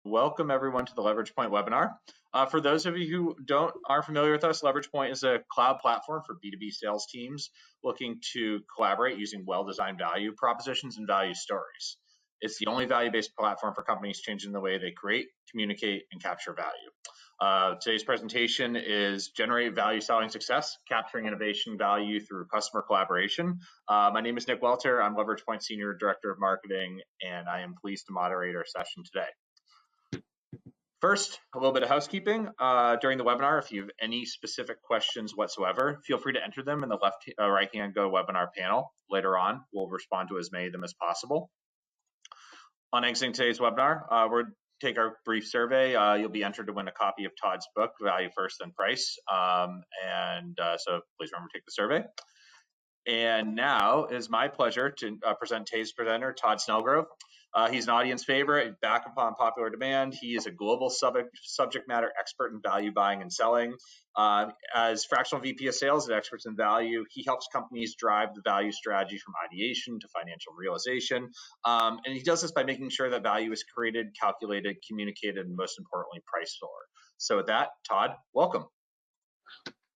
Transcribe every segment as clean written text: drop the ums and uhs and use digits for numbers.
Welcome everyone to the Leverage Point webinar. For those of you who aren't familiar with us, Leverage Point is a cloud platform for B2B sales teams looking to collaborate using well-designed value propositions and value stories. It's the only value-based platform for companies changing the way they create, communicate, and capture value. Today's presentation is Generate Value Selling Success, Capturing Innovation Value Through Customer Collaboration. My name is Nick Welter. I'm Leverage Point Senior Director of Marketing, and I am pleased to moderate our session today. First, a little bit of housekeeping. During the webinar, if you have any specific questions whatsoever, feel free to enter them in the right-hand GoToWebinar panel. Later on, we'll respond to as many of them as possible. On exiting today's webinar, we'll take our brief survey. You'll be entered to win a copy of Todd's book, Value First Then Price. So please remember to take the survey. And now it is my pleasure to present today's presenter, Todd Snelgrove. He's an audience favorite, back upon popular demand. He is a global subject matter expert in value buying and selling. As fractional VP of sales at Experts in Value, he helps companies drive the value strategy from ideation to financial realization. And he does this by making sure that value is created, calculated, communicated, and most importantly, priced for. So with that, Todd, welcome.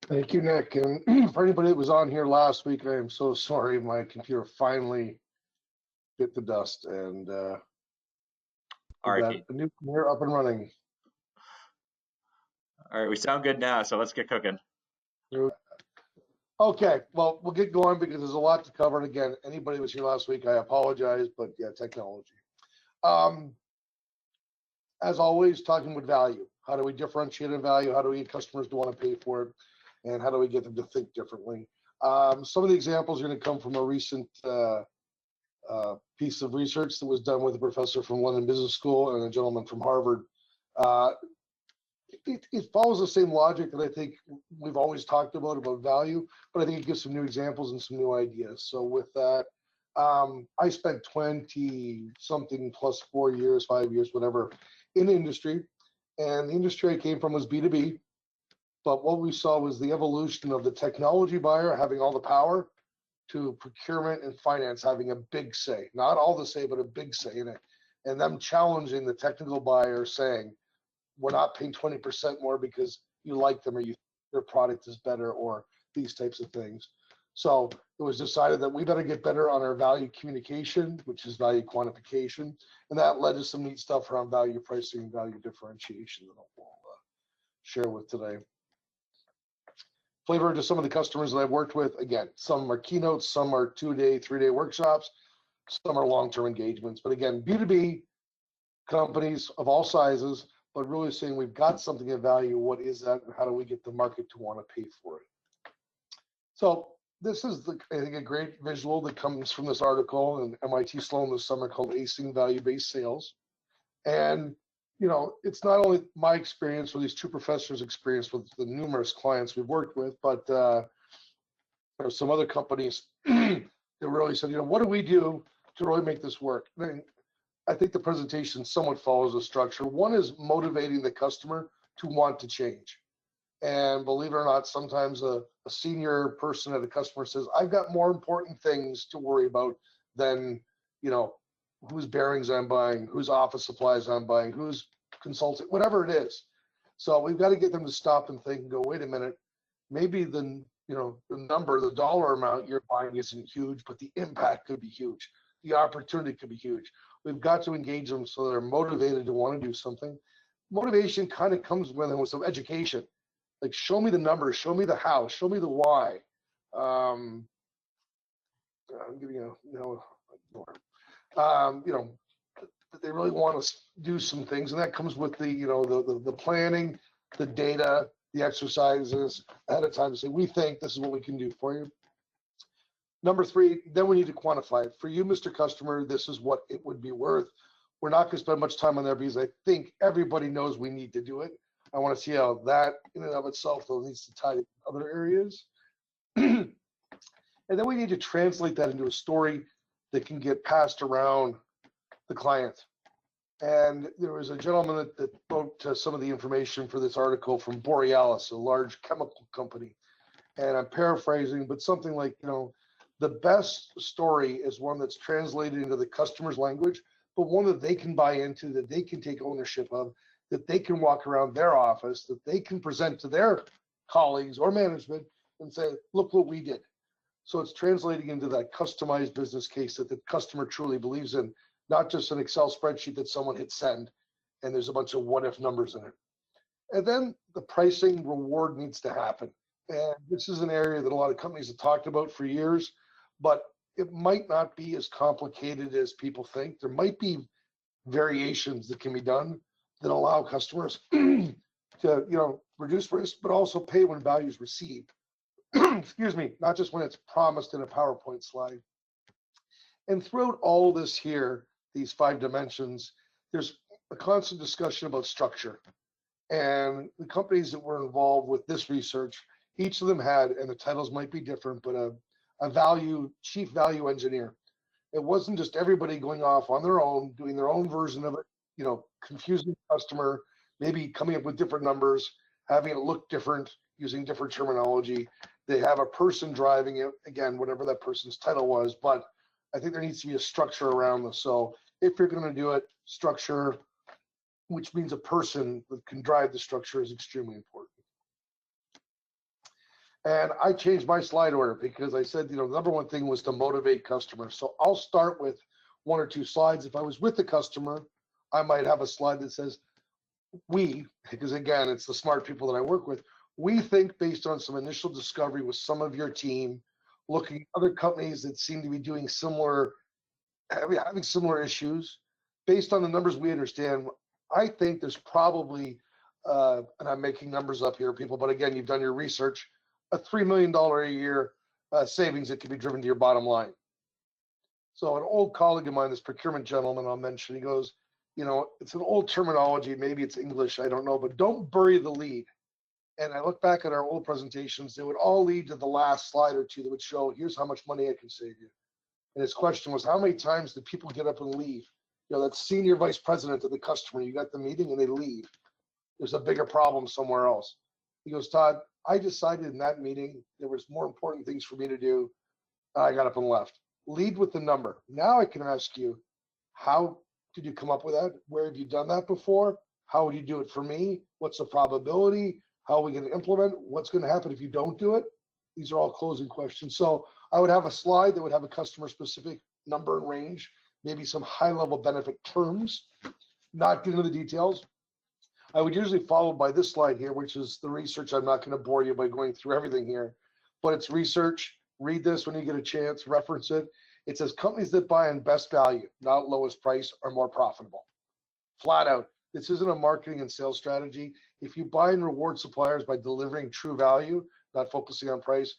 Thank you, Nick. And for anybody that was on here last week, I am so sorry. My computer finally bit the dust, and got a new computer up and running. All right, we sound good now, so let's get cooking. Okay, well, we'll get going because there's a lot to cover. And again, anybody who was here last week, I apologize, but yeah, technology. As always, talking with value. How do we differentiate in value? How do we get customers to want to pay for it? And how do we get them to think differently? Some of the examples are going to come from a recent piece of research that was done with a professor from London Business School and a gentleman from Harvard. It follows the same logic that I think we've always talked about value, but I think it gives some new examples and some new ideas. So with that, I spent 20-something plus 4 years, 5 years, whatever, in the industry. And the industry I came from was B2B. But what we saw was the evolution of the technology buyer having all the power to procurement and finance having a big say, not all the say, but a big say in it, and them challenging the technical buyer saying, we're not paying 20% more because you like them or their product is better or these types of things. So it was decided that we better get better on our value communication, which is value quantification, and that led to some neat stuff around value pricing and value differentiation that I'll share with today. Flavor to some of the customers that I've worked with. Again, some are keynotes, some are 2-day, 3-day workshops, some are long-term engagements. But again, B2B companies of all sizes, but really saying we've got something of value. What is that? And how do we get the market to want to pay for it? So this is, I think, a great visual that comes from this article in MIT Sloan this summer called Acing Value-Based Sales. And you know, it's not only my experience or these two professors' experience with the numerous clients we've worked with, but there are some other companies that really said, you know, what do we do to really make this work? I think the presentation somewhat follows a structure. One is motivating the customer to want to change. And believe it or not, sometimes a senior person at a customer says, I've got more important things to worry about than, you know, whose bearings I'm buying, whose office supplies I'm buying, who's consulting, whatever it is. So we've got to get them to stop and think and go, wait a minute, maybe the number, the dollar amount you're buying isn't huge, but the impact could be huge. The opportunity could be huge. We've got to engage them so they're motivated to want to do something. Motivation kind of comes with some education. Like, show me the numbers, show me the how, show me the why. I'm giving you that they really want to do some things, and that comes with the planning, the data, the exercises ahead of time to say, we think this is what we can do for you. Number 3, then we need to quantify it. For you, Mr. Customer, this is what it would be worth. We're not going to spend much time on there because I think everybody knows we need to do it. I want to see how that in and of itself, though, needs to tie to other areas. And then we need to translate that into a story that can get passed around the client. And there was a gentleman that wrote some of the information for this article from Borealis, a large chemical company. And I'm paraphrasing, but something like, the best story is one that's translated into the customer's language but one that they can buy into, that they can take ownership of, that they can walk around their office, that they can present to their colleagues or management and say, look what we did. So it's translating into that customized business case that the customer truly believes in, not just an Excel spreadsheet that someone hit send and there's a bunch of what if numbers in it. And then the pricing reward needs to happen. And this is an area that a lot of companies have talked about for years, but it might not be as complicated as people think. There might be variations that can be done that allow customers to, reduce risk, but also pay when value is received. Excuse me, not just when it's promised in a PowerPoint slide. And throughout all this here, these 5 dimensions, there's a constant discussion about structure. And the companies that were involved with this research, each of them had, and the titles might be different, but a chief value engineer. It wasn't just everybody going off on their own, doing their own version of it, confusing the customer, maybe coming up with different numbers, having it look different, using different terminology. They have a person driving it, again, whatever that person's title was, but I think there needs to be a structure around this. So if you're going to do it, structure, which means a person that can drive the structure, is extremely important. And I changed my slide order because I said, the number one thing was to motivate customers. So I'll start with 1 or 2 slides. If I was with the customer, I might have a slide that says, we, because again, it's the smart people that I work with, we think based on some initial discovery with some of your team, looking at other companies that seem to be doing similar, having similar issues, based on the numbers we understand, I think there's probably, and I'm making numbers up here, people, but again, you've done your research, a $3 million a year savings that can be driven to your bottom line. So an old colleague of mine, this procurement gentleman I'll mention, he goes, it's an old terminology, maybe it's English, I don't know, but don't bury the lead. And I look back at our old presentations, they would all lead to the last slide or 2 that would show, here's how much money I can save you. And his question was, how many times do people get up and leave? That senior vice president of the customer, you got the meeting and they leave. There's a bigger problem somewhere else. He goes, Todd, I decided in that meeting there was more important things for me to do. I got up and left. Lead with the number. Now I can ask you, how did you come up with that? Where have you done that before? How would you do it for me? What's the probability? How are we going to implement? What's going to happen if you don't do it? These are all closing questions. So I would have a slide that would have a customer specific number and range, maybe some high level benefit terms, not get into the details. I would usually follow by this slide here, which is the research. I'm not going to bore you by going through everything here, but it's research. Read this when you get a chance, reference it. It says companies that buy on best value, not lowest price, are more profitable. Flat out. This isn't a marketing and sales strategy. If you buy and reward suppliers by delivering true value, not focusing on price,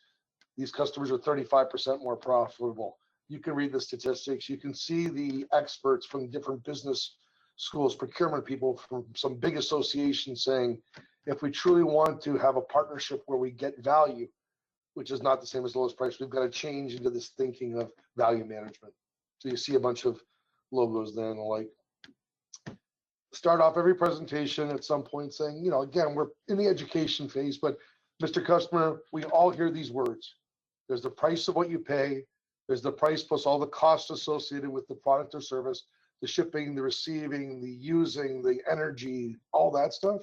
these customers are 35% more profitable. You can read the statistics. You can see the experts from different business schools, procurement people from some big associations saying, if we truly want to have a partnership where we get value, which is not the same as lowest price, we've got to change into this thinking of value management. So you see a bunch of logos there and the like. Start off every presentation at some point saying, again, we're in the education phase, but Mr. Customer, we all hear these words. There's the price of what you pay. There's the price plus all the costs associated with the product or service, the shipping, the receiving, the using, the energy, all that stuff.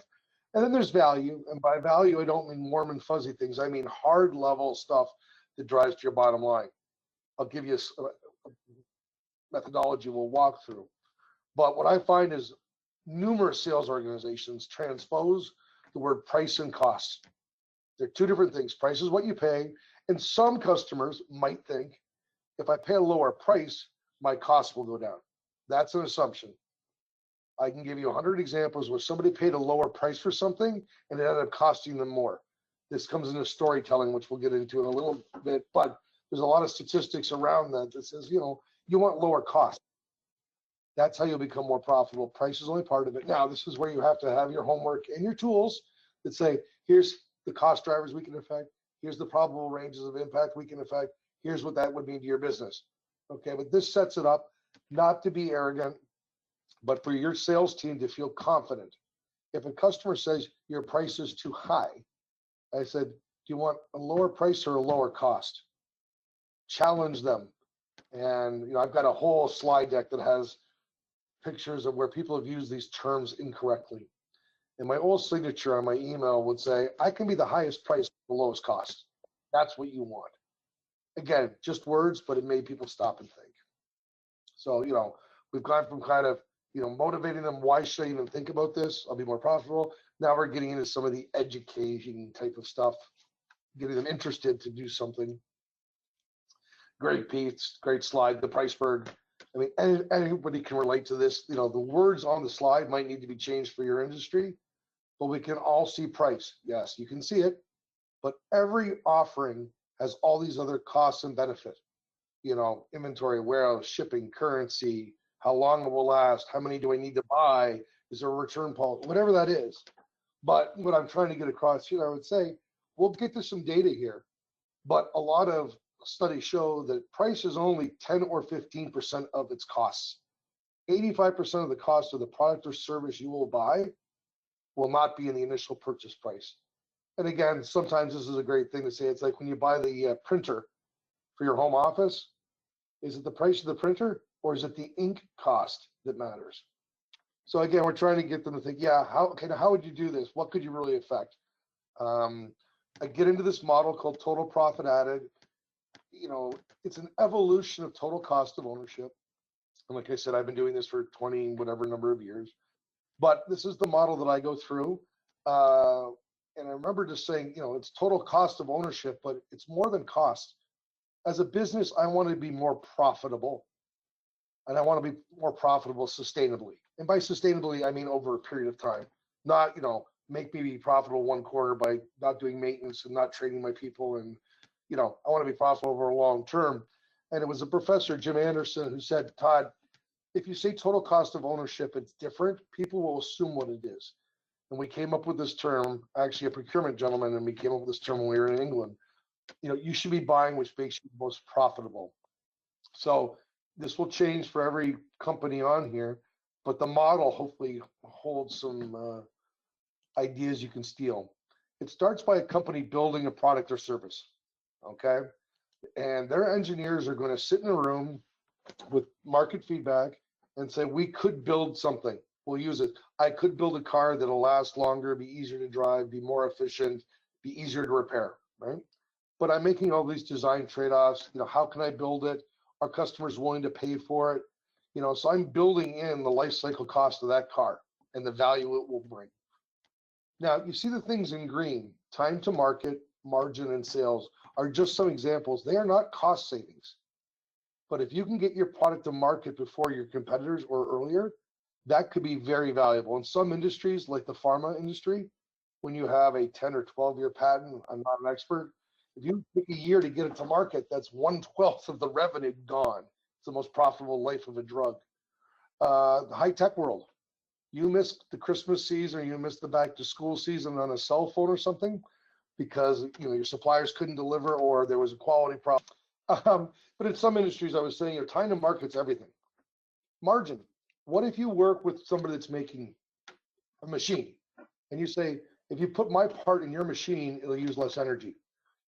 And then there's value. And by value, I don't mean warm and fuzzy things. I mean hard level stuff that drives to your bottom line. I'll give you a methodology we'll walk through. But what I find is numerous sales organizations transpose the word price and cost. They're 2 different things. Price is what you pay. And some customers might think, if I pay a lower price, my costs will go down. That's an assumption. I can give you 100 examples where somebody paid a lower price for something and it ended up costing them more. This comes into storytelling, which we'll get into in a little bit, but there's a lot of statistics around that says, you want lower cost. That's how you'll become more profitable. Price is only part of it. Now, this is where you have to have your homework and your tools that say, here's the cost drivers we can affect. Here's the probable ranges of impact we can affect. Here's what that would mean to your business. Okay, but this sets it up not to be arrogant, but for your sales team to feel confident. If a customer says your price is too high, I said, do you want a lower price or a lower cost? Challenge them. And I've got a whole slide deck that has pictures of where people have used these terms incorrectly. And my old signature on my email would say, I can be the highest price, the lowest cost. That's what you want. Again, just words, but it made people stop and think. So, we've gone from kind of, motivating them, why should I even think about this? I'll be more profitable. Now we're getting into some of the education type of stuff, getting them interested to do something. Great piece, great slide, the price bird. I mean, anybody can relate to this. The words on the slide might need to be changed for your industry, but we can all see price. Yes, you can see it, but every offering has all these other costs and benefit. Inventory, warehouse, shipping, currency, how long it will last, how many do I need to buy, is there a return policy, whatever that is. But what I'm trying to get across here, I would say, we'll get to some data here, but a lot of studies show that price is only 10 or 15% of its costs. 85% of the cost of the product or service you will buy will not be in the initial purchase price. And again, sometimes this is a great thing to say. It's like when you buy the printer for your home office, is it the price of the printer or is it the ink cost that matters? So again, we're trying to get them to think, yeah, how would you do this? What could you really affect? I get into this model called total profit added. It's an evolution of total cost of ownership. And like I said, I've been doing this for 20 whatever number of years, but this is the model that I go through. And I remember just saying, it's total cost of ownership, but it's more than cost. As a business, I want to be more profitable, and I want to be more profitable sustainably. And by sustainably, I mean over a period of time, not, make me be profitable one quarter by not doing maintenance and not training my people. And, I want to be profitable over a long term. And it was a professor, Jim Anderson, who said, Todd, if you say total cost of ownership, it's different. People will assume what it is. And we came up with this term, actually a procurement gentleman, and we came up with this term when we were in England. You should be buying which makes you most profitable. So this will change for every company on here, but the model hopefully holds some ideas you can steal. It starts by a company building a product or service, okay? And their engineers are going to sit in a room with market feedback and say, we could build something. We'll use it. I could build a car that'll last longer, be easier to drive, be more efficient, be easier to repair, right? But I'm making all these design trade-offs. How can I build it? Are customers willing to pay for it? So I'm building in the life cycle cost of that car and the value it will bring. Now, you see the things in green, time to market, margin, and sales are just some examples. They are not cost savings. But if you can get your product to market before your competitors or earlier, that could be very valuable. In some industries, like the pharma industry, when you have a 10 or 12-year patent, I'm not an expert, if you take a year to get it to market, that's 1/12 of the revenue gone. It's the most profitable life of a drug. The high-tech world, you missed the Christmas season or you missed the back-to-school season on a cell phone or something because your suppliers couldn't deliver or there was a quality problem. But in some industries, I was saying, time to market's everything. Margin. What if you work with somebody that's making a machine and you say, if you put my part in your machine, it'll use less energy.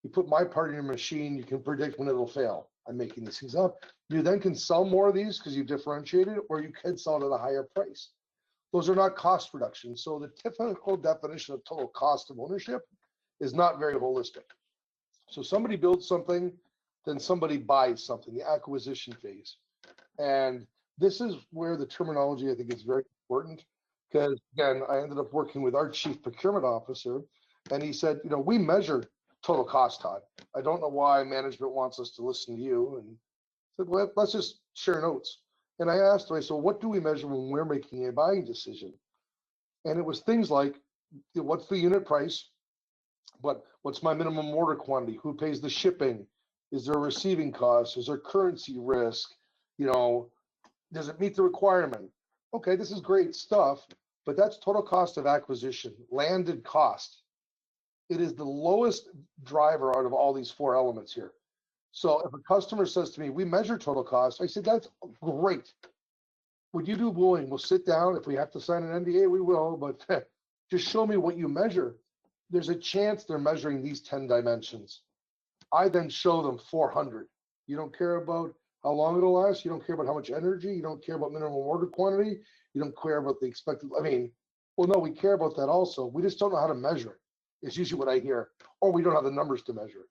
You put my part in your machine, you can predict when it'll fail. I'm making these things up. You then can sell more of these because you've differentiated, or you can sell it at a higher price. Those are not cost reductions. So the typical definition of total cost of ownership is not very holistic. So somebody builds something, then somebody buys something, the acquisition phase. And this is where the terminology, I think, is very important because, again, I ended up working with our chief procurement officer, and he said, we measure total cost, Todd. I don't know why management wants us to listen to you. And I said, well, let's just share notes. And I asked him, I said, what do we measure when we're making a buying decision? And it was things like, what's the unit price? What's my minimum order quantity? Who pays the shipping? Is there a receiving cost? Is there currency risk? Does it meet the requirement? Okay, this is great stuff, but that's total cost of acquisition, landed cost. It is the lowest driver out of all these four elements here. So if a customer says to me, we measure total cost, I said, that's great. Would you do bullying? We'll sit down. If we have to sign an NDA, we will, but just show me what you measure. There's a chance they're measuring these 10 dimensions. I then show them 400. You don't care about how long it'll last. You don't care about how much energy. You don't care about minimum order quantity. You don't care about the expected. I mean, well, no, we care about that also. We just don't know how to measure it. It's usually what I hear, or we don't have the numbers to measure it.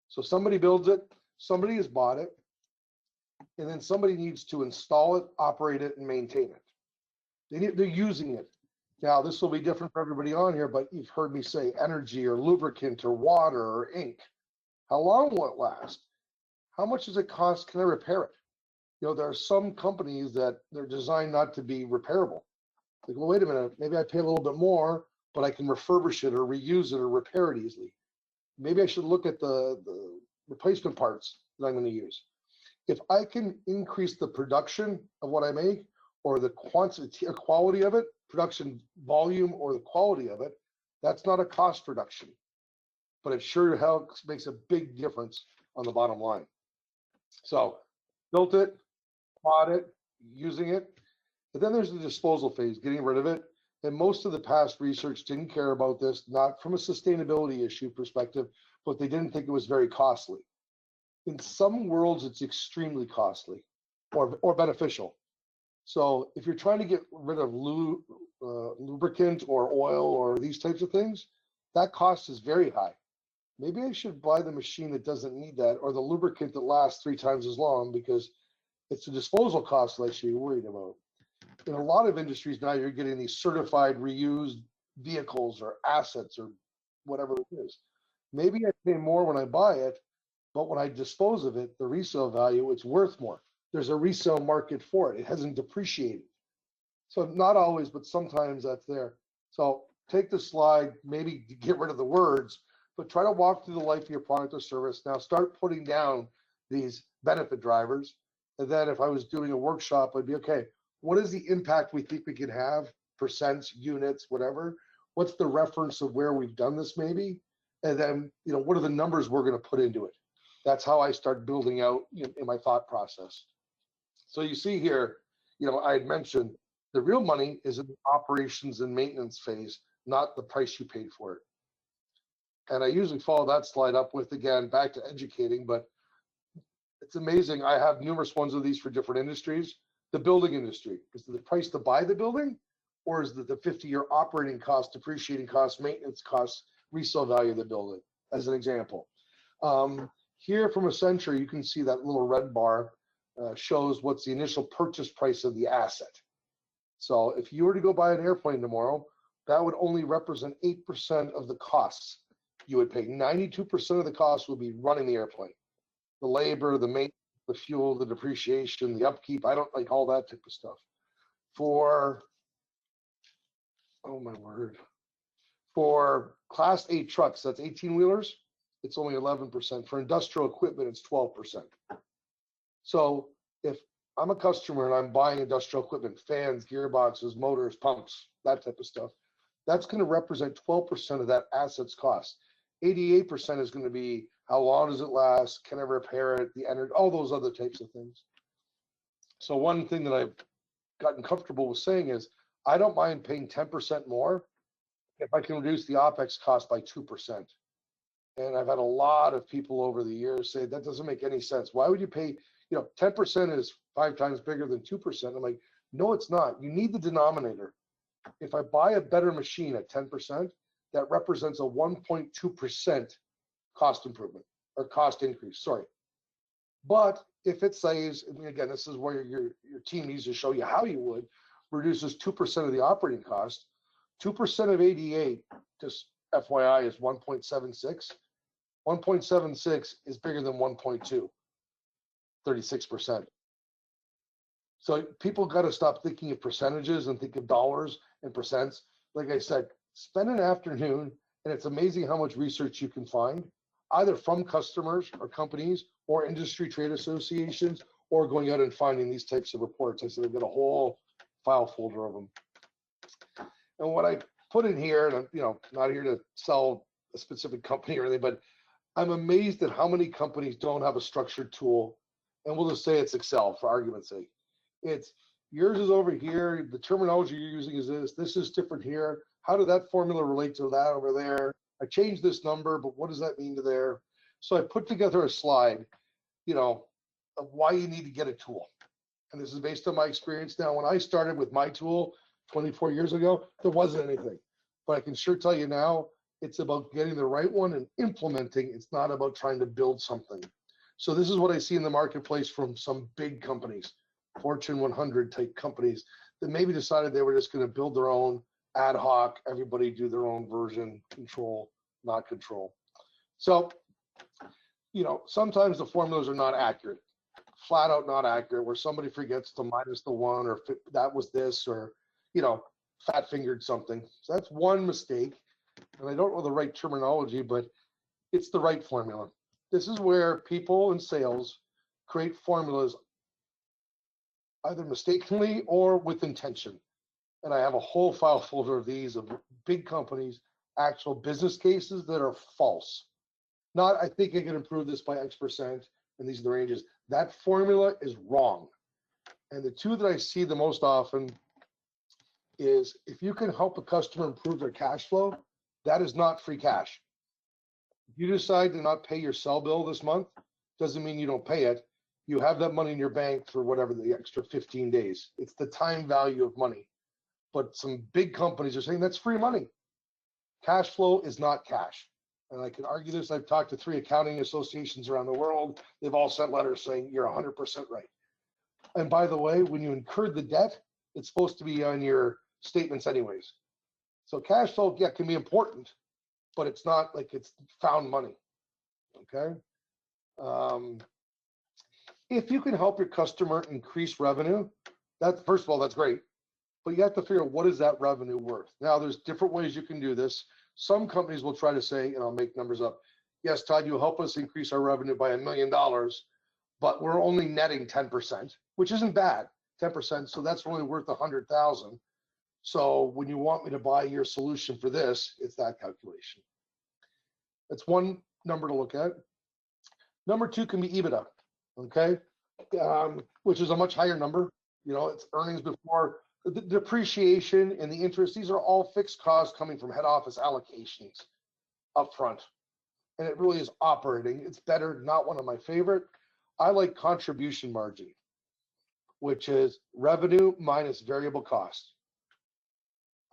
So somebody builds it, somebody has bought it, and then somebody needs to install it, operate it, and maintain it. They're using it. Now, this will be different for everybody on here, but you've heard me say energy or lubricant or water or ink. How long will it last? How much does it cost? Can I repair it? You know, there are some companies that they're designed not to be repairable. Like, well, wait a minute, maybe I pay a little bit more, but I can refurbish it or reuse it or repair it easily. Maybe I should look at the replacement parts that I'm going to use. If I can increase the production of what I make, or the quantity or quality of it, production volume or the quality of it, that's not a cost reduction, but it sure helps, makes a big difference on the bottom line. So built it, bought it, using it, but then there's the disposal phase, getting rid of it. And most of the past research didn't care about this, not from a sustainability issue perspective, but they didn't think it was very costly. In some worlds, it's extremely costly or beneficial. So if you're trying to get rid of lubricant or oil or these types of things, that cost is very high. Maybe I should buy the machine that doesn't need that, or the lubricant that lasts 3 times as long, because it's the disposal cost that I should be worried about. In a lot of industries now, you're getting these certified reused vehicles or assets or whatever it is. Maybe I pay more when I buy it, but when I dispose of it, the resale value, it's worth more. There's a resale market for it. It hasn't depreciated. So not always, but sometimes that's there. So take the slide, maybe get rid of the words, but try to walk through the life of your product or service. Now start putting down these benefit drivers. And then if I was doing a workshop, I'd be, okay, what is the impact we think we can have? Percents, units, whatever. What's the reference of where we've done this maybe? And then, you know, what are the numbers we're going to put into it? That's how I start building out in my thought process. So you see here, you know, I had mentioned the real money is in the operations and maintenance phase, not the price you paid for it. And I usually follow that slide up with, again, back to educating, but it's amazing. I have numerous ones of these for different industries. The building industry, is it the price to buy the building, or is it the 50-year operating cost, depreciating cost, maintenance costs, resale value of the building, as an example. Here from Accenture, you can see that little red bar shows what's the initial purchase price of the asset. So if you were to go buy an airplane tomorrow, that would only represent 8% of the costs you would pay. 92% of the costs would be running the airplane. The labor, the maintenance, the fuel, the depreciation, the upkeep. I don't like all that type of stuff. For, oh my word, for Class 8 trucks, that's 18-wheelers, it's only 11%. For industrial equipment, it's 12%. So if I'm a customer and I'm buying industrial equipment, fans, gearboxes, motors, pumps, that type of stuff, that's going to represent 12% of that asset's cost. 88% is going to be how long does it last, can I repair it, the energy, all those other types of things. So one thing that I've gotten comfortable with saying is I don't mind paying 10% more if I can reduce the OPEX cost by 2%. And I've had a lot of people over the years say that doesn't make any sense. Why would you pay, 10% is 5 times bigger than 2%. I'm like, no, it's not. You need the denominator. If I buy a better machine at 10%, that represents a 1.2% cost improvement or cost increase, sorry. But if it saves, and again, this is where your team needs to show you how you would, reduces 2% of the operating cost, 2% of 88, just FYI, is 1.76. 1.76 is bigger than 1.2, 36%. So people got to stop thinking of percentages and think of dollars and percents. Like I said, spend an afternoon, and it's amazing how much research you can find, either from customers or companies or industry trade associations, or going out and finding these types of reports. I said I've got a whole file folder of them. And what I put in here, and I'm not here to sell a specific company or anything, but I'm amazed at how many companies don't have a structured tool. And we'll just say it's Excel for argument's sake. It's yours is over here. The terminology you're using is this. This is different here. How did that formula relate to that over there? I changed this number, but what does that mean to there? So I put together a slide, of why you need to get a tool. And this is based on my experience now. When I started with my tool 24 years ago, there wasn't anything. But I can sure tell you now, it's about getting the right one and implementing. It's not about trying to build something. So this is what I see in the marketplace from some big companies, Fortune 100 type companies that maybe decided they were just going to build their own ad hoc, everybody do their own version, control, not control. So, sometimes the formulas are not accurate, flat out not accurate, where somebody forgets to minus the one, or that was this, or, fat fingered something. So that's one mistake. And I don't know the right terminology, but it's the right formula. This is where people in sales create formulas either mistakenly or with intention. And I have a whole file folder of these of big companies, actual business cases that are false. Not, I think I can improve this by X%, and these are the ranges. That formula is wrong. And the two that I see the most often is if you can help a customer improve their cash flow, that is not free cash. If you decide to not pay your cell bill this month, doesn't mean you don't pay it. You have that money in your bank for whatever the extra 15 days. It's the time value of money. But some big companies are saying that's free money. Cash flow is not cash. And I can argue this. I've talked to 3 accounting associations around the world. They've all sent letters saying you're 100% right. And by the way, when you incurred the debt, it's supposed to be on your statements anyways. So cash flow, yeah, can be important, but it's not like it's found money. Okay. If you can help your customer increase revenue, that's, first of all, that's great. But you have to figure out what is that revenue worth. Now, there's different ways you can do this. Some companies will try to say, and I'll make numbers up, yes, Todd, you'll help us increase our revenue by $1 million, but we're only netting 10%, which isn't bad, 10%. So that's only worth 100,000. So when you want me to buy your solution for this, it's that calculation. That's one number to look at. Number 2 can be EBITDA, okay, which is a much higher number. It's earnings before the depreciation and the interest. These are all fixed costs coming from head office allocations up front. And it really is operating. It's better, not one of my favorite. I like contribution margin, which is revenue minus variable cost.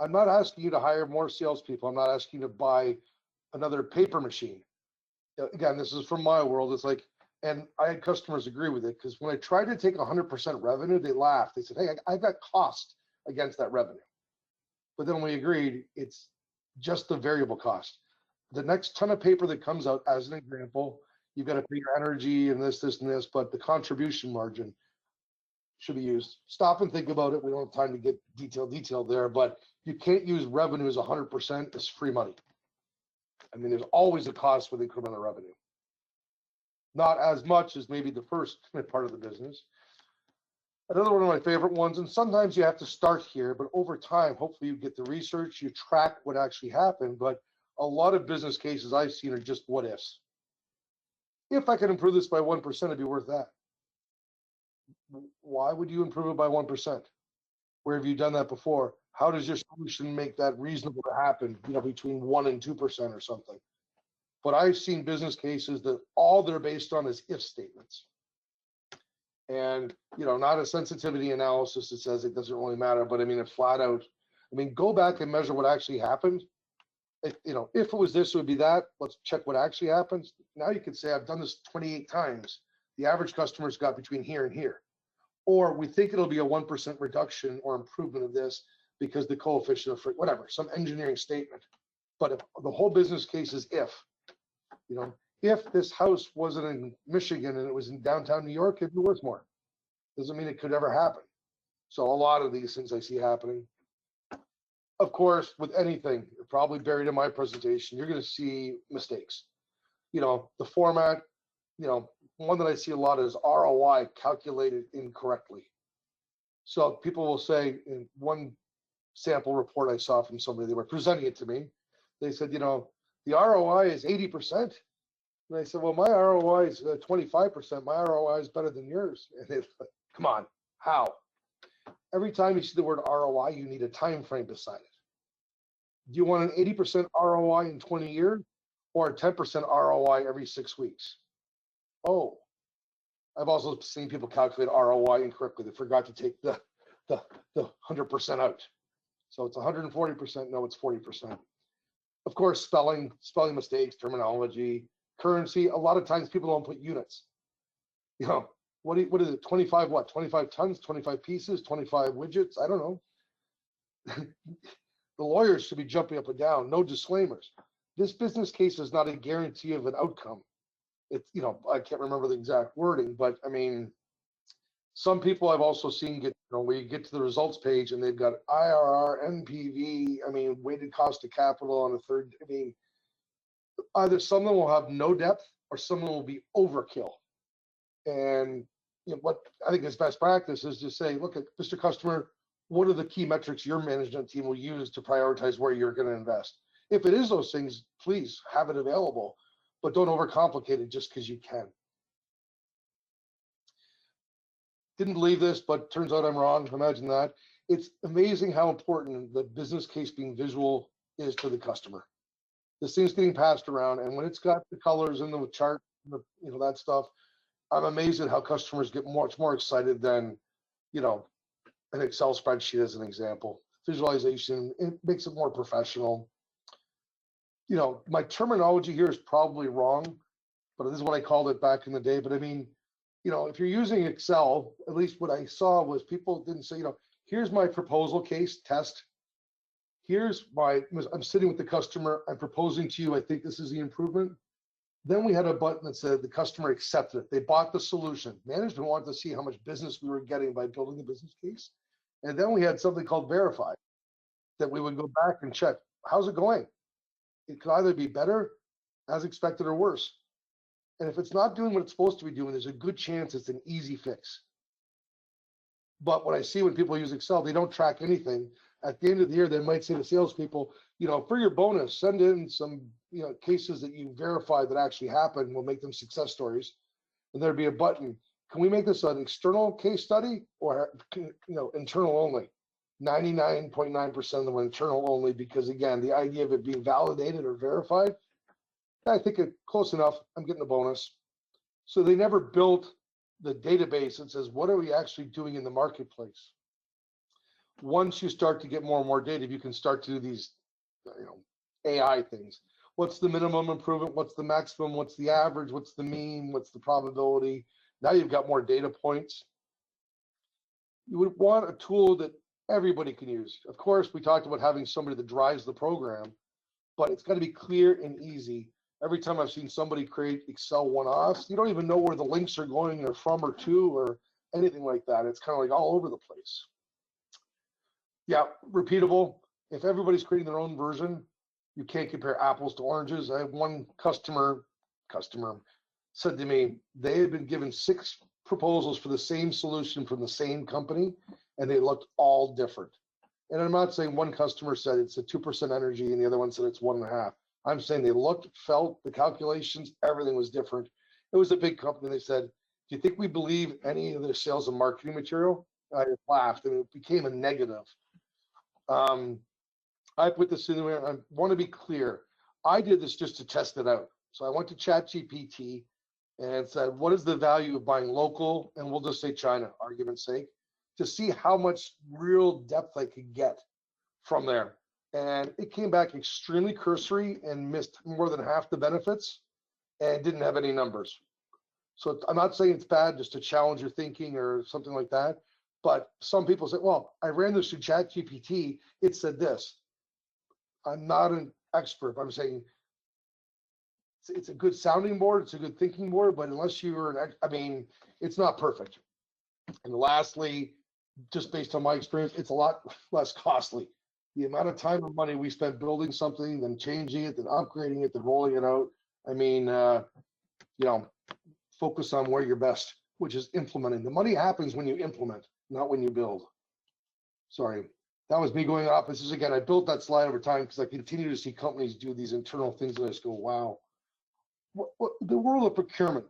I'm not asking you to hire more salespeople. I'm not asking you to buy another paper machine. Again, this is from my world. It's like, and I had customers agree with it, because when I tried to take 100% revenue, they laughed. They said, hey, I've got cost against that revenue. But then we agreed it's just the variable cost. The next ton of paper that comes out, as an example, you've got to pay your energy and this, and this, but the contribution margin should be used. Stop and think about it. We don't have time to get detailed there, but you can't use revenue as 100% as free money. I mean, there's always a cost with incremental revenue. Not as much as maybe the first part of the business. Another one of my favorite ones, and sometimes you have to start here, but over time, hopefully you get the research, you track what actually happened, but a lot of business cases I've seen are just what ifs. If I could improve this by 1%, it'd be worth that. Why would you improve it by 1%? Where have you done that before? How does your solution make that reasonable to happen, between 1% and 2% or something? But I've seen business cases that all they're based on is if statements. And, not a sensitivity analysis that says it doesn't really matter, but I mean, it flat out, go back and measure what actually happened. If it was this, it would be that. Let's check what actually happens. Now you could say, I've done this 28 times. The average customer's got between here and here. Or we think it'll be a 1% reduction or improvement of this because the coefficient of whatever, some engineering statement. But if the whole business case is if this house wasn't in Michigan and it was in downtown New York, it'd be worth more. Doesn't mean it could ever happen. So a lot of these things I see happening. Of course, with anything, probably buried in my presentation, you're going to see mistakes. The format, one that I see a lot is ROI calculated incorrectly. So people will say, in one sample report I saw from somebody, they were presenting it to me. They said, the ROI is 80%. And I said, well, my ROI is 25%. My ROI is better than yours. And they like, come on, how? Every time you see the word ROI, you need a time frame beside it. Do you want an 80% ROI in 20 years or a 10% ROI every 6 weeks? Oh, I've also seen people calculate ROI incorrectly. They forgot to take the 100% out. So it's 140%. No, it's 40%. Of course, spelling mistakes, terminology, currency. A lot of times people don't put units. You know, what is it? 25 what? 25 tons, 25 pieces, 25 widgets? I don't know. The lawyers should be jumping up and down. No disclaimers. This business case is not a guarantee of an outcome. It's, you know, I can't remember the exact wording, but I mean, some people I've also seen get, you know, where you get to the results page and they've got IRR, NPV, I mean, weighted cost of capital on a third. I mean, either some of them will have no depth or some of them will be overkill. And you know, what I think is best practice is just say, look, at Mr. Customer, what are the key metrics your management team will use to prioritize where you're going to invest? If it is those things, please have it available, but don't overcomplicate it just because you can. Didn't believe this, but turns out I'm wrong. Imagine that. It's amazing how important the business case being visual is to the customer. This thing's getting passed around, and when it's got the colors and the chart, you know, that stuff, I'm amazed at how customers get much more excited than, you know, an Excel spreadsheet as an example. Visualization, it makes it more professional. You know, my terminology here is probably wrong, but this is what I called it back in the day. But I mean, you know, if you're using Excel, at least what I saw was people didn't say, you know, here's my proposal case test. Here's I'm sitting with the customer. I'm proposing to you, I think this is the improvement. Then we had a button that said the customer accepted it. They bought the solution. Management wanted to see how much business we were getting by building the business case. And then we had something called verify, that we would go back and check, how's it going? It could either be better, as expected, or worse. And if it's not doing what it's supposed to be doing, there's a good chance it's an easy fix. But what I see when people use Excel, they don't track anything. At the end of the year, they might say to salespeople, you know, for your bonus, send in some, you know, cases that you verify that actually happened. We'll make them success stories. And there'd be a button. Can we make this an external case study or, you know, internal only? 99.9% of them are internal only because, again, the idea of it being validated or verified, I think it's close enough. I'm getting a bonus. So they never built the database that says, what are we actually doing in the marketplace? Once you start to get more and more data, you can start to do these, you know, AI things. What's the minimum improvement? What's the maximum? What's the average? What's the mean? What's the probability? Now you've got more data points. You would want a tool that everybody can use. Of course, we talked about having somebody that drives the program, but it's got to be clear and easy. Every time I've seen somebody create Excel one-offs, you don't even know where the links are going or from or to or anything like that. It's kind of like all over the place. Yeah, repeatable. If everybody's creating their own version, you can't compare apples to oranges. I have one customer said to me, they had been given 6 proposals for the same solution from the same company, and they looked all different. And I'm not saying one customer said it's a 2% energy and the other one said it's 1.5. I'm saying they looked, felt, the calculations, everything was different. It was a big company. They said, do you think we believe any of their sales and marketing material? I laughed and it became a negative. I put this in there. I want to be clear. I did this just to test it out. So I went to ChatGPT and said, what is the value of buying local? And we'll just say China, argument's sake, to see how much real depth I could get from there. And it came back extremely cursory and missed more than half the benefits and didn't have any numbers. So I'm not saying it's bad just to challenge your thinking or something like that. But some people say, well, I ran this through ChatGPT. It said this. I'm not an expert. I'm saying it's a good sounding board. It's a good thinking board. But unless you're I mean, it's not perfect. And lastly, just based on my experience, it's a lot less costly. The amount of time and money we spend building something, then changing it, then upgrading it, then rolling it out. I mean, you know, focus on where you're best, which is implementing. The money happens when you implement, not when you build. Sorry, that was me going off. This is, again, I built that slide over time because I continue to see companies do these internal things and I just go, wow. What the world of procurement.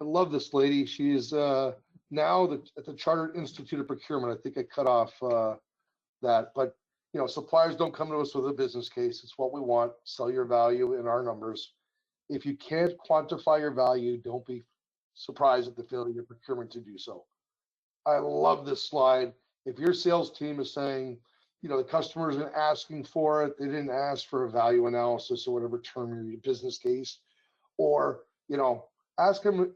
I love this lady. She is now at the Chartered Institute of Procurement. I think I cut off that, but you know, suppliers don't come to us with a business case. It's what we want. Sell your value in our numbers. If you can't quantify your value, don't be surprised at the failure of procurement to do so. I love this slide. If your sales team is saying, the customer isn't asking for it, they didn't ask for a value analysis or whatever term your business case, or, ask them,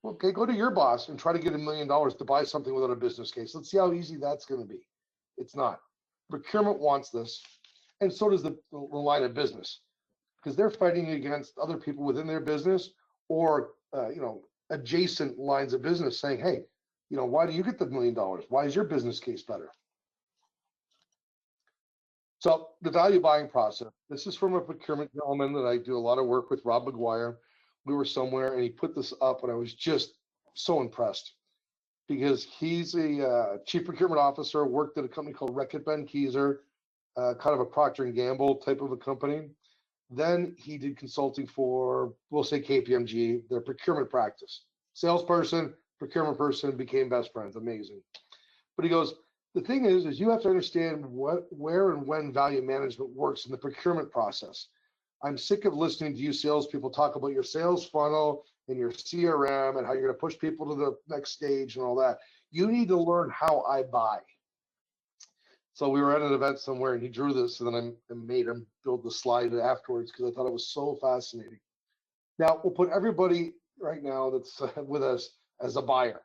okay, go to your boss and try to get $1 million to buy something without a business case. Let's see how easy that's going to be. It's not. Procurement wants this, and so does the line of business, because they're fighting against other people within their business or, adjacent lines of business saying, hey, why do you get the $1 million? Why is your business case better? So the value buying process, this is from a procurement gentleman that I do a lot of work with, Rob McGuire. We were somewhere and he put this up and I was just so impressed because he's a chief procurement officer, worked at a company called Reckitt Benckiser, kind of a Procter & Gamble type of a company. Then he did consulting for, we'll say KPMG, their procurement practice. Salesperson, procurement person, became best friends. Amazing. But he goes, the thing is you have to understand where and when value management works in the procurement process. I'm sick of listening to you salespeople talk about your sales funnel and your CRM and how you're going to push people to the next stage and all that. You need to learn how I buy. So we were at an event somewhere and he drew this, and then I made him build the slide afterwards because I thought it was so fascinating. Now we'll put everybody right now that's with us as a buyer.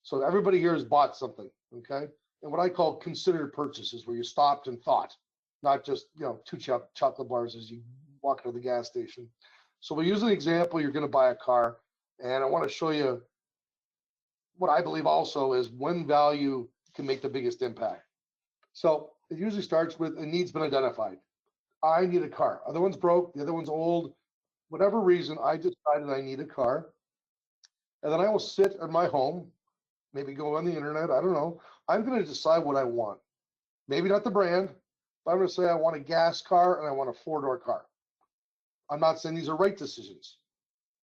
So everybody here has bought something, okay? And what I call considered purchases, where you stopped and thought, not just 2 chocolate bars as you walk to the gas station. So we'll use an example. You're going to buy a car, and I want to show you what I believe also is when value can make the biggest impact. So it usually starts with a need's been identified. I need a car. Other one's broke, the other one's old. Whatever reason, I decided I need a car. And then I will sit at my home, maybe go on the internet, I don't know. I'm going to decide what I want. Maybe not the brand, but I'm going to say I want a gas car and I want a 4-door car. I'm not saying these are right decisions.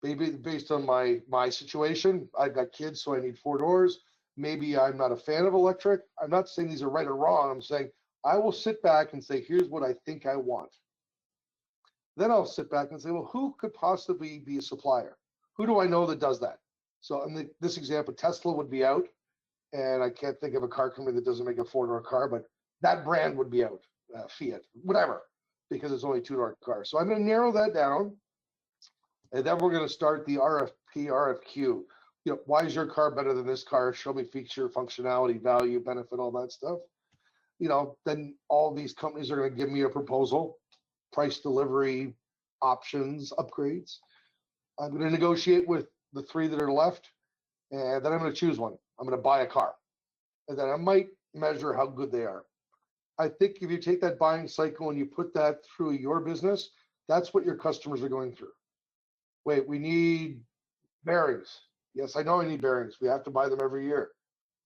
Maybe based on my situation, I've got kids, so I need 4 doors. Maybe I'm not a fan of electric. I'm not saying these are right or wrong. I'm saying I will sit back and say, here's what I think I want. Then I'll sit back and say, well, who could possibly be a supplier? Who do I know that does that? So in this example, Tesla would be out, and I can't think of a car company that doesn't make a 4-door car, but that brand would be out, Fiat, whatever, because it's only 2-door cars. So I'm going to narrow that down, and then we're going to start the RFP, RFQ. Why is your car better than this car? Show me feature, functionality, value, benefit, all that stuff. Then all these companies are going to give me a proposal, price, delivery, options, upgrades. I'm going to negotiate with the 3 that are left, and then I'm going to choose one. I'm going to buy a car, and then I might measure how good they are. I think if you take that buying cycle and you put that through your business, that's what your customers are going through. Wait, we need bearings. Yes, I know I need bearings. We have to buy them every year.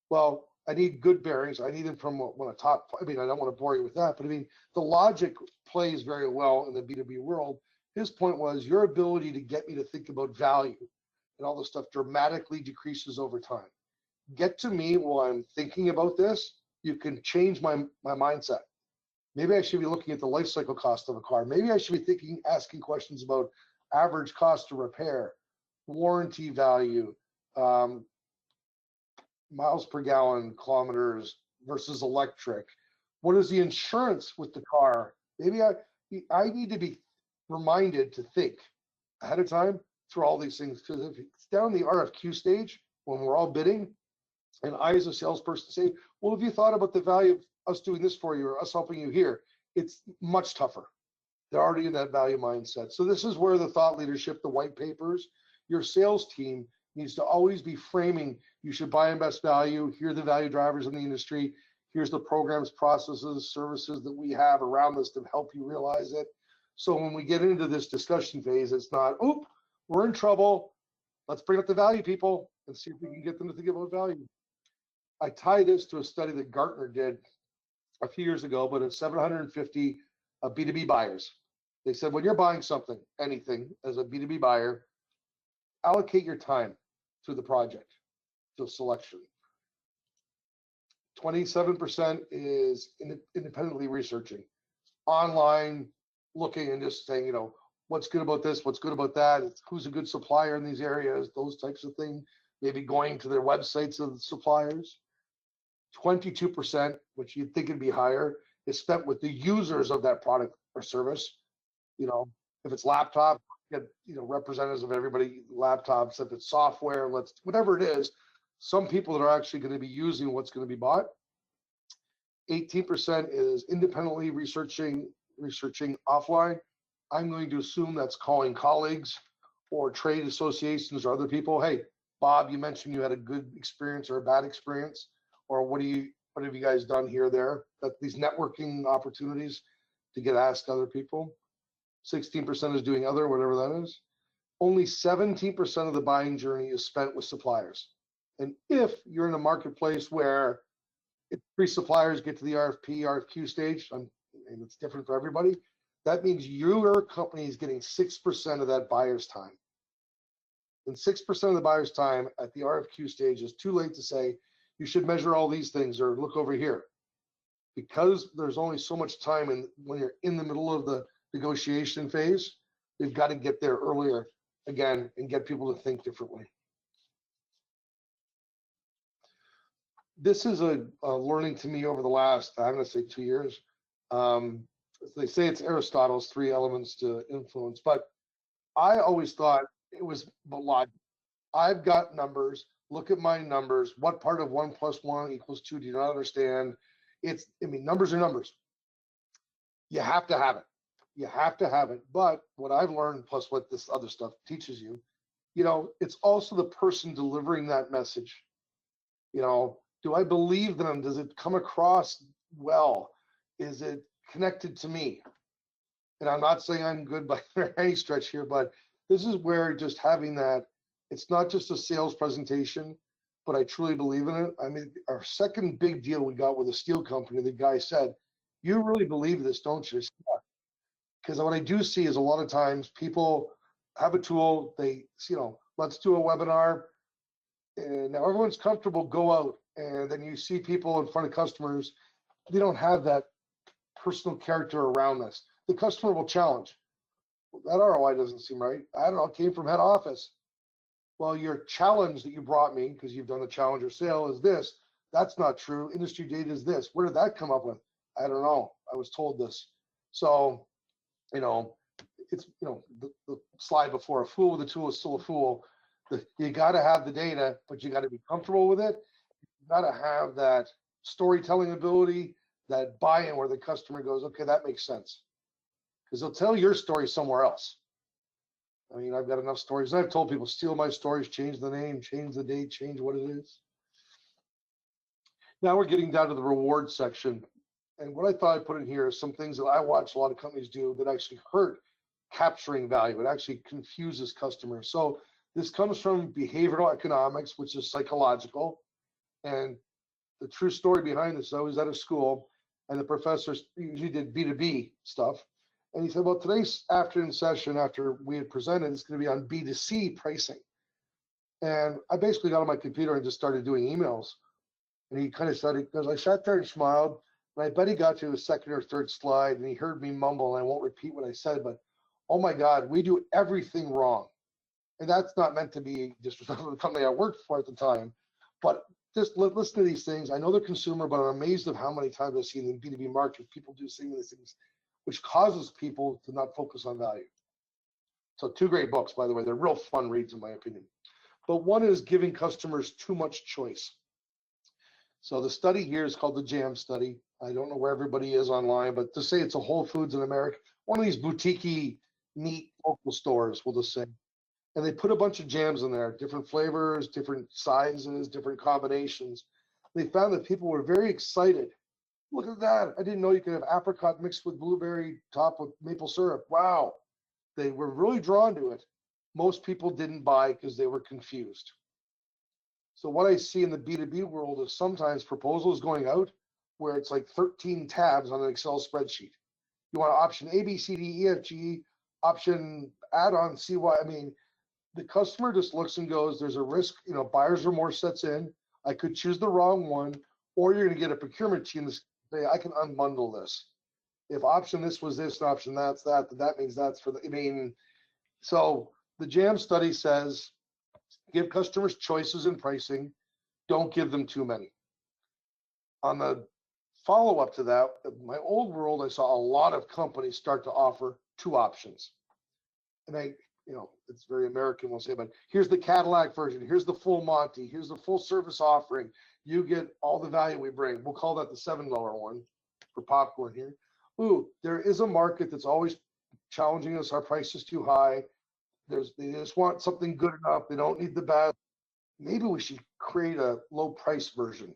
Well, I need good bearings. I need them from one of top. I don't want to bore you with that, but the logic plays very well in the B2B world. His point was your ability to get me to think about value and all this stuff dramatically decreases over time. Get to me while I'm thinking about this. You can change my mindset. Maybe I should be looking at the life cycle cost of a car. Maybe I should be asking questions about average cost to repair, warranty value, miles per gallon, kilometers versus electric. What is the insurance with the car? Maybe I need to be reminded to think ahead of time through all these things, because if it's down the RFQ stage when we're all bidding, and I as a salesperson say, well, have you thought about the value of us doing this for you or us helping you here? It's much tougher. They're already in that value mindset. So this is where the thought leadership, the white papers, your sales team needs to always be framing, you should buy in best value, here are the value drivers in the industry, here's the programs, processes, services that we have around this to help you realize it. So when we get into this discussion phase, it's not, oop, we're in trouble, let's bring up the value people and see if we can get them to think about value. I tie this to a study that Gartner did a few years ago, but it's 750 B2B buyers. They said, when you're buying something, anything, as a B2B buyer, allocate your time to the project, to selection. 27% is independently researching, online, looking and just saying, what's good about this, what's good about that, who's a good supplier in these areas, those types of things. Maybe going to their websites of the suppliers. 22%, which you'd think would be higher, is spent with the users of that product or service. You know, if it's laptop, get representatives of everybody laptops. If it's software, whatever it is, some people that are actually going to be using what's going to be bought. 18% is independently researching offline. I'm going to assume that's calling colleagues or trade associations or other people. Hey, Bob, you mentioned you had a good experience or a bad experience, or what have you guys done here or there? That these networking opportunities to get asked other people. 16% is doing other, whatever that is. Only 17% of the buying journey is spent with suppliers. And if you're in a marketplace where three suppliers get to the RFQ stage, and it's different for everybody, that means your company is getting 6% of that buyer's time. And 6% of the buyer's time at the RFQ stage is too late to say, you should measure all these things or look over here. Because there's only so much time when you're in the middle of the negotiation phase, they've got to get there earlier again and get people to think differently. This is a learning to me over the last, I'm going to say 2 years. They say it's Aristotle's 3 elements to influence, but I always thought it was logic. I've got numbers. Look at my numbers. What part of 1 + 1 = 2 do you not understand? Numbers are numbers. You have to have it. You have to have it. But what I've learned, plus what this other stuff teaches you, it's also the person delivering that message. Do I believe them? Does it come across well? Is it connected to me? And I'm not saying I'm good by any stretch here, but this is where just having that, it's not just a sales presentation, but I truly believe in it. Our second big deal we got with a steel company, the guy said, you really believe this, don't you? Because what I do see is a lot of times people have a tool, let's do a webinar, and now everyone's comfortable, go out, and then you see people in front of customers, they don't have that personal character around this. The customer will challenge. That ROI doesn't seem right. I don't know, it came from head office. Well, your challenge that you brought me, because you've done the challenger sale, is this. That's not true. Industry data is this. Where did that come up with? I don't know. I was told this. So, it's, the slide before, a fool with a tool is still a fool. You got to have the data, but you got to be comfortable with it. You got to have that storytelling ability, that buy-in where the customer goes, okay, that makes sense. Because they'll tell your story somewhere else. I've got enough stories. I've told people, steal my stories, change the name, change the date, change what it is. Now we're getting down to the reward section. And what I thought I'd put in here is some things that I watch a lot of companies do that actually hurt capturing value. It actually confuses customers. So this comes from behavioral economics, which is psychological. And the true story behind this, I was at a school, and the professor usually did B2B stuff. And he said, well, today's afternoon session, after we had presented, it's going to be on B2C pricing. And I basically got on my computer and just started doing emails. And he kind of started, because I sat there and smiled. And I bet he got to the second or third slide, and he heard me mumble, and I won't repeat what I said, but oh my God, we do everything wrong. And that's not meant to be disrespectful to the company I worked for at the time. But just listen to these things. I know they're consumer, but I'm amazed at how many times I've seen in the B2B market, people do some of these things, which causes people to not focus on value. So 2 great books, by the way. They're real fun reads, in my opinion. But one is giving customers too much choice. So the study here is called the JAM study. I don't know where everybody is online, but to say it's a Whole Foods in America, one of these boutique-y, neat local stores, we'll just say. And they put a bunch of jams in there, different flavors, different sizes, different combinations. They found that people were very excited. Look at that. I didn't know you could have apricot mixed with blueberry topped with maple syrup. Wow. They were really drawn to it. Most people didn't buy because they were confused. So what I see in the B2B world is sometimes proposals going out where it's like 13 tabs on an Excel spreadsheet. You want option A, B, C, D, E, F, G, option add-on, CY. The customer just looks and goes, there's a risk, buyer's remorse sets in. I could choose the wrong one, or you're going to get a procurement team that say, I can unbundle this. If option this was this, and option that's that, then that means that's for the, I mean, so the JAM study says, give customers choices in pricing, don't give them too many. On the follow up to that, in my old world, I saw a lot of companies start to offer two options. And it's very American, we'll say, but here's the Cadillac version, here's the full Monty, here's the full service offering. You get all the value we bring. We'll call that the $7 one for popcorn here. Ooh, there is a market that's always challenging us. Our price is too high. They just want something good enough. They don't need the best. Maybe we should create a low price version.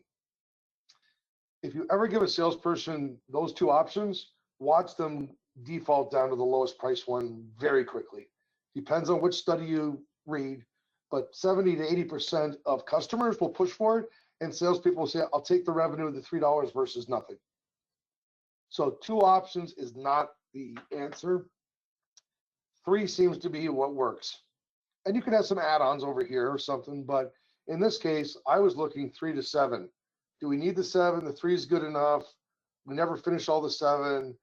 If you ever give a salesperson those two options, watch them default down to the lowest price one very quickly. Depends on which study you read, but 70 to 80% of customers will push for it, and salespeople will say, I'll take the revenue of the $3 versus nothing. So two options is not the answer. 3 seems to be what works. And you can have some add-ons over here or something, but in this case, I was looking 3 to 7. Do we need the 7? The 3 is good enough. We never finish all the 7.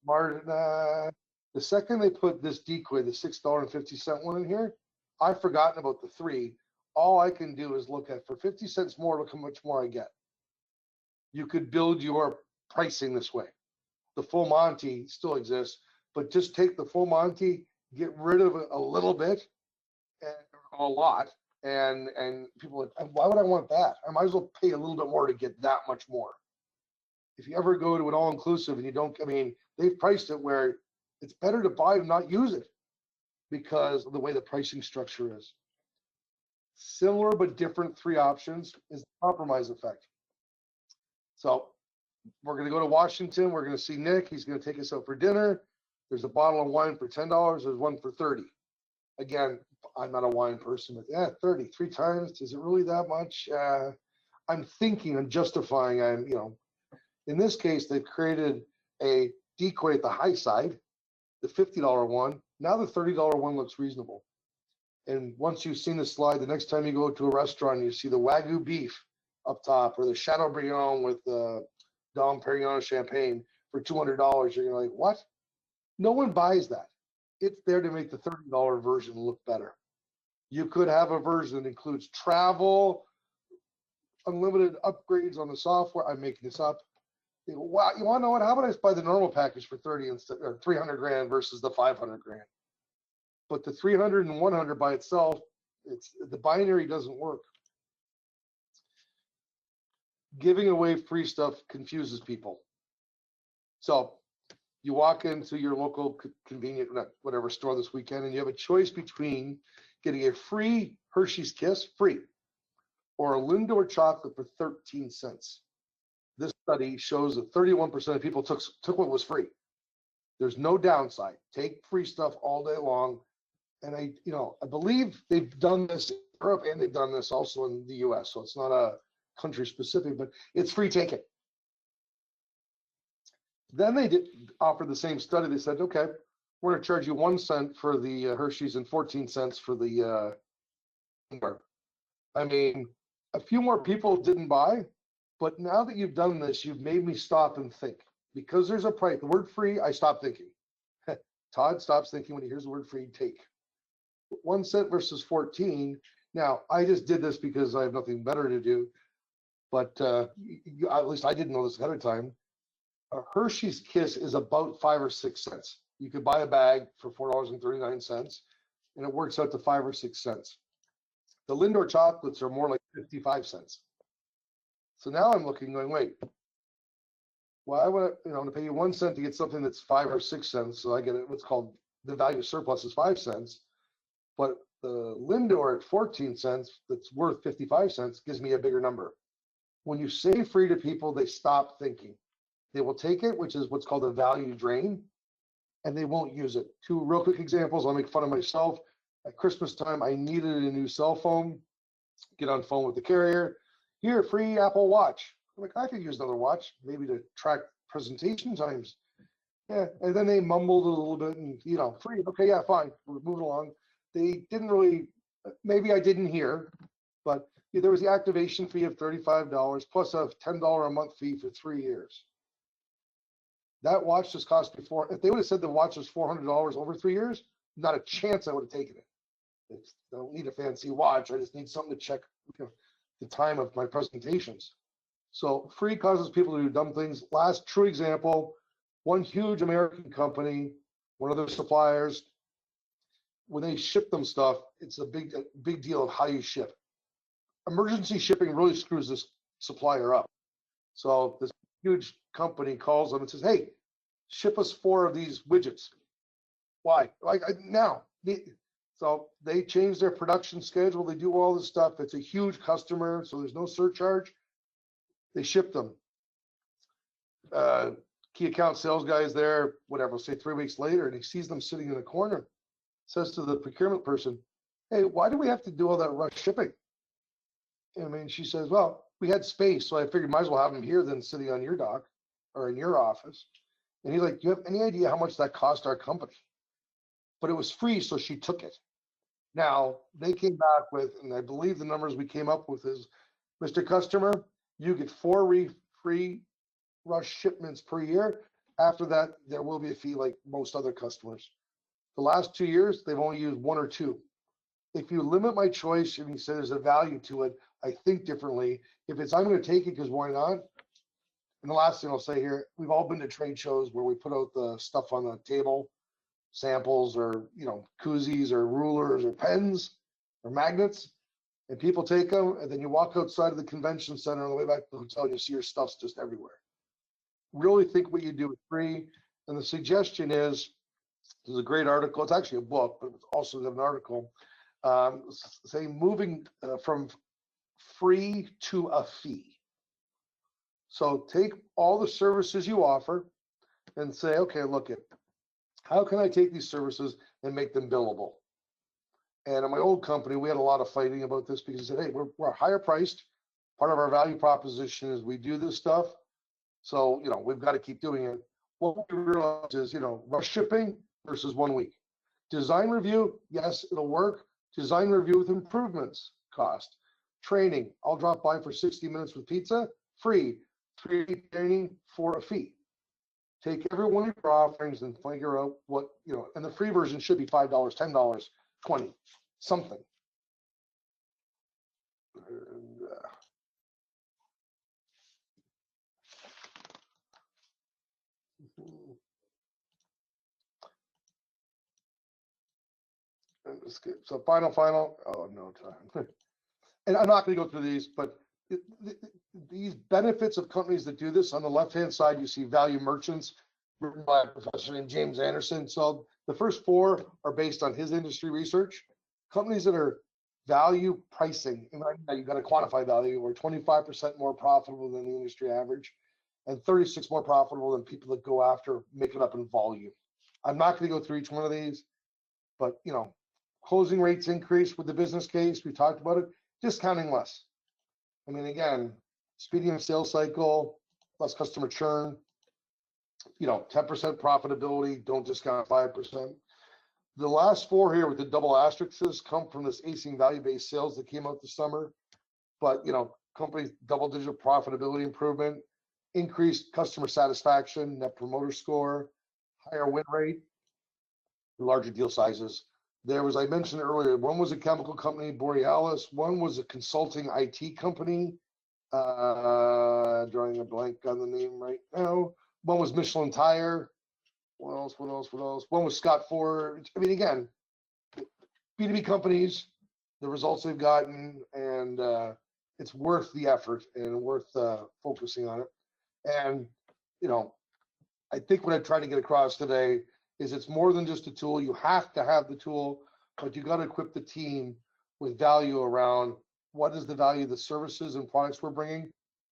The second they put this decoy, the $6.50 one in here, I've forgotten about the 3. All I can do is look at, for 50 cents more, look how much more I get. You could build your pricing this way. The full Monty still exists, but just take the full Monty, get rid of it a little bit, and a lot, and people are like, why would I want that? I might as well pay a little bit more to get that much more. If you ever go to an all-inclusive and you don't, I mean, they've priced it where it's better to buy and not use it because of the way the pricing structure is. Similar but different 3 options is the compromise effect. So we're going to go to Washington. We're going to see Nick. He's going to take us out for dinner. There's a bottle of wine for $10. There's one for $30. Again, I'm not a wine person, but yeah, 30 3 times. Is it really that much? I'm thinking and justifying. In this case, they've created a decoy at the high side, the $50 one. Now the $30 one looks reasonable. And once you've seen the slide, the next time you go to a restaurant, you see the Wagyu beef up top or the Chateaubriand with the Dom Perignon champagne for $200. You're like, what? No one buys that. It's there to make the $30 version look better. You could have a version that includes travel, unlimited upgrades on the software. I'm making this up. Wow, you want to know what? How about I just buy the normal package for 30 instead, or 300 grand versus the 500 grand? But the 300 and 100 by itself, the binary doesn't work. Giving away free stuff confuses people. So you walk into your local convenient, whatever store this weekend, and you have a choice between getting a free Hershey's Kiss, free, or a Lindor chocolate for 13 cents. This study shows that 31% of people took what was free. There's no downside. Take free stuff all day long. And I believe they've done this in Europe and they've done this also in the US. So it's not a country specific, but it's free, take it. Then they did offer the same study. They said, okay, we're going to charge you 1 cent for the Hershey's and 14 cents for the I mean, a few more people didn't buy, but now that you've done this, you've made me stop and think. Because there's a price, the word free, I stop thinking. Todd stops thinking when he hears the word free, take. 1 cent versus 14. Now, I just did this because I have nothing better to do, but at least I didn't know this ahead of time. A Hershey's Kiss is about 5 or 6 cents. You could buy a bag for $4.39, and it works out to 5 or 6 cents. The Lindor chocolates are more like 55 cents. So now I'm looking, going, wait, why would I, to pay you 1 cent to get something that's 5 or 6 cents? So I get it. What's called the value surplus is 5 cents, but the Lindor at 14 cents, that's worth 55 cents, gives me a bigger number. When you say free to people, they stop thinking. They will take it, which is what's called a value drain, and they won't use it. 2 real quick examples. I'll make fun of myself. At Christmas time, I needed a new cell phone. Get on phone with the carrier. Here, free Apple Watch. I'm like, I could use another watch, maybe to track presentation times. Yeah, and then they mumbled a little bit and, free. Okay, yeah, fine. We're moving along. They didn't really, maybe I didn't hear, but there was the activation fee of $35 plus a $10 a month fee for 3 years. That watch just cost me if they would have said the watch was $400 over 3 years, not a chance I would have taken it. I don't need a fancy watch. I just need something to check the time of my presentations. So free causes people to do dumb things. Last true example, one huge American company, one of their suppliers, when they ship them stuff, it's a big deal of how you ship. Emergency shipping really screws this supplier up. So this huge company calls them and says, hey, ship us 4 of these widgets. Why? Now. So they change their production schedule. They do all this stuff. It's a huge customer, so there's no surcharge. They ship them. Key account sales guy is there, whatever, say 3 weeks later, and he sees them sitting in a corner, says to the procurement person, hey, why do we have to do all that rush shipping? I mean, she says, well, we had space, so I figured might as well have them here than sitting on your dock or in your office. And he's like, do you have any idea how much that cost our company? But it was free, so she took it. Now, they came back with, and I believe the numbers we came up with is, Mr. Customer, you get 4 free rush shipments per year. After that, there will be a fee like most other customers. The last 2 years, they've only used 1 or 2. If you limit my choice and you say there's a value to it, I think differently. If it's, I'm going to take it because why not? And the last thing I'll say here, we've all been to trade shows where we put out the stuff on the table, samples or, koozies or rulers or pens or magnets, and people take them, and then you walk outside of the convention center on the way back to the hotel, and you see your stuff's just everywhere. Really think what you do is free. And the suggestion is, there's a great article. It's actually a book, but it's also an article saying moving from free to a fee. So take all the services you offer and say, okay, look at how can I take these services and make them billable? And in my old company, we had a lot of fighting about this because they said, hey, we're higher priced. Part of our value proposition is we do this stuff. So, we've got to keep doing it. What we realized is, rush shipping versus 1 week. Design review, yes, it'll work. Design review with improvements, cost. Training, I'll drop by for 60 minutes with pizza, free. 3 training for a fee. Take every one of your offerings and figure out what, and the free version should be $5, $10, $20, something. So final, oh no time. And I'm not going to go through these, but these benefits of companies that do this, on the left-hand side, you see value merchants, written by a professor named James Anderson. So the first 4 are based on his industry research. Companies that are value pricing, and you've got to quantify value, or 25% more profitable than the industry average, and 36 more profitable than people that go after make it up in volume. I'm not going to go through each one of these, but closing rates increase with the business case. We talked about it. Discounting less. I mean, again, speeding of sales cycle, less customer churn, 10% profitability, don't discount 5%. The last 4 here with the double asterisks come from this acing value-based sales that came out this summer. But, companies double-digit profitability improvement, increased customer satisfaction, net promoter score, higher win rate, larger deal sizes. There was, I mentioned earlier, one was a chemical company, Borealis. One was a consulting IT company. Drawing a blank on the name right now. One was Michelin Tire. What else? One was Scott Ford. I mean, again, B2B companies, the results they've gotten, and it's worth the effort and worth focusing on it. And, I think what I'm trying to get across today is it's more than just a tool. You have to have the tool, but you got to equip the team with value around what is the value of the services and products we're bringing.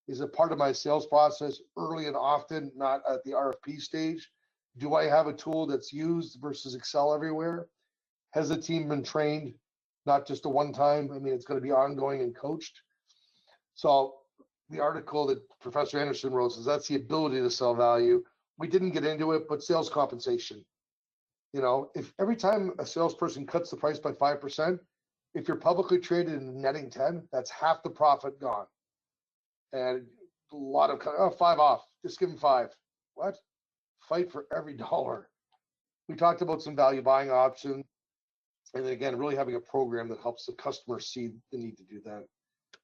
Is it part of my sales process early and often, not at the RFP stage? Do I have a tool that's used versus Excel everywhere? Has the team been trained, not just a one-time? I mean, it's going to be ongoing and coached. So the article that Professor Anderson wrote says that's the ability to sell value. We didn't get into it, but sales compensation. If every time a salesperson cuts the price by 5%, if you're publicly traded and netting 10, that's half the profit gone. And a lot of 5 off, just give them 5. What? fight for every dollar. We talked about some value buying options, and then again, really having a program that helps the customer see the need to do that.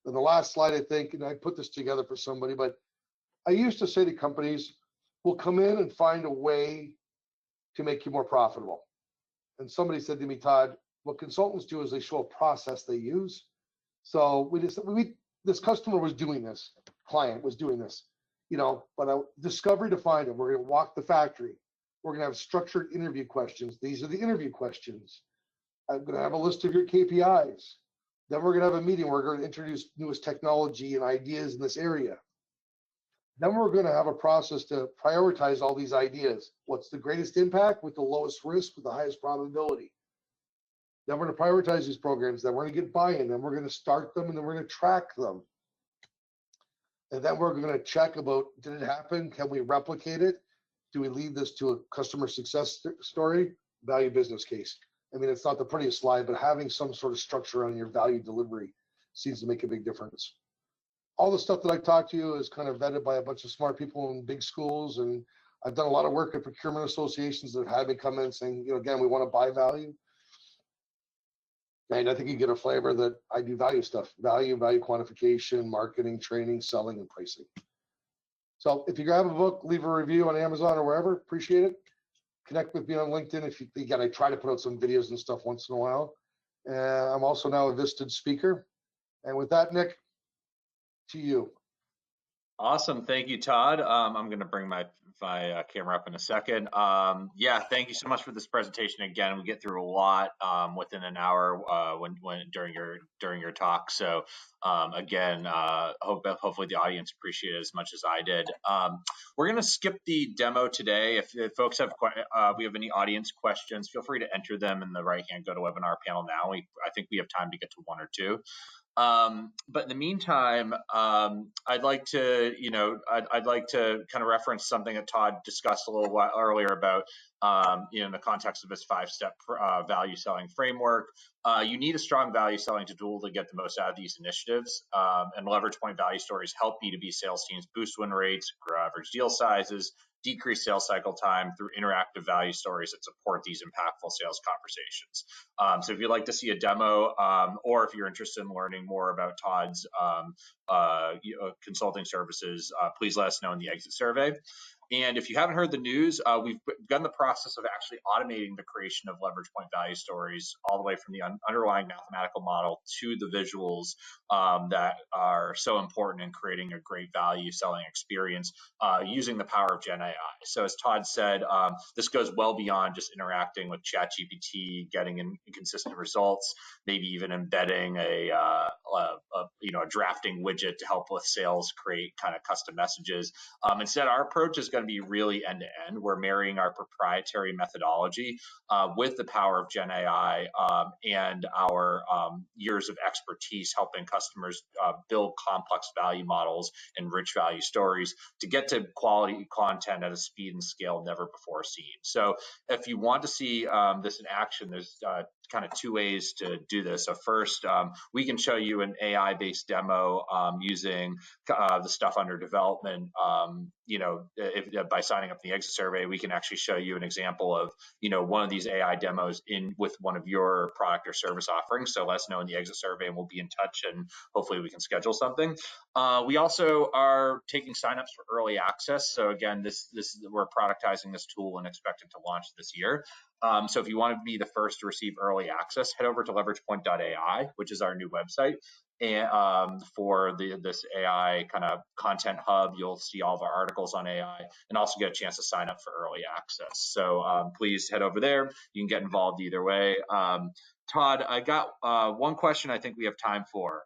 And the last slide, I think, and I put this together for somebody, but I used to say to companies, we'll come in and find a way to make you more profitable. And somebody said to me, Todd, what consultants do is they show a process they use. So this customer was doing this, client was doing this, but I discovery to find them. We're going to walk the factory. We're going to have structured interview questions. These are the interview questions. I'm going to have a list of your KPIs. Then we're going to have a meeting. We're going to introduce newest technology and ideas in this area. Then we're going to have a process to prioritize all these ideas. What's the greatest impact with the lowest risk with the highest probability? Then we're going to prioritize these programs. Then we're going to get buy-in. Then we're going to start them, and then we're going to track them. And then we're going to check about, did it happen? Can we replicate it? Do we lead this to a customer success story? Value business case. I mean, it's not the prettiest slide, but having some sort of structure on your value delivery seems to make a big difference. All the stuff that I talked to you is kind of vetted by a bunch of smart people in big schools. And I've done a lot of work at procurement associations that have had me come in saying, again, we want to buy value. And I think you get a flavor that I do value stuff, value quantification, marketing, training, selling, and pricing. So if you grab a book, leave a review on Amazon or wherever, appreciate it. Connect with me on LinkedIn. Again, I try to put out some videos and stuff once in a while. I'm also now a Visted speaker. And with that, Nick, to you. Awesome. Thank you, Todd. I'm going to bring my camera up in a second. Yeah, thank you so much for this presentation. Again, we get through a lot within an hour during your talk. So again, hopefully the audience appreciated it as much as I did. We're going to skip the demo today. If folks have we have any audience questions, feel free to enter them in the right-hand GoToWebinar panel now. I think we have time to get to one or two. But in the meantime, I'd like to kind of reference something that Todd discussed a little while earlier about, in the context of his 5-step value selling framework. You need a strong value selling tool to get the most out of these initiatives. And leverage point value stories help B2B sales teams boost win rates, grow average deal sizes, decrease sales cycle time through interactive value stories that support these impactful sales conversations. So if you'd like to see a demo, or if you're interested in learning more about Todd's consulting services, please let us know in the exit survey. And if you haven't heard the news, we've begun the process of actually automating the creation of leverage point value stories all the way from the underlying mathematical model to the visuals that are so important in creating a great value selling experience using the power of Gen AI. So as Todd said, this goes well beyond just interacting with ChatGPT, getting inconsistent results, maybe even embedding a drafting widget to help with sales create kind of custom messages. Instead, our approach is going to be really end-to-end. We're marrying our proprietary methodology with the power of Gen AI and our years of expertise helping customers build complex value models and rich value stories to get to quality content at a speed and scale never before seen. So if you want to see this in action, there's kind of two ways to do this. So first, we can show you an AI-based demo using the stuff under development. By signing up the exit survey, we can actually show you an example of one of these AI demos with one of your product or service offerings. So let us know in the exit survey, and we'll be in touch, and hopefully we can schedule something. We also are taking signups for early access. So again, we're productizing this tool and expected to launch this year. So if you want to be the first to receive early access, head over to leveragepoint.ai, which is our new website. And for this AI kind of content hub, you'll see all of our articles on AI and also get a chance to sign up for early access. So please head over there. You can get involved either way. Todd, I got one question I think we have time for.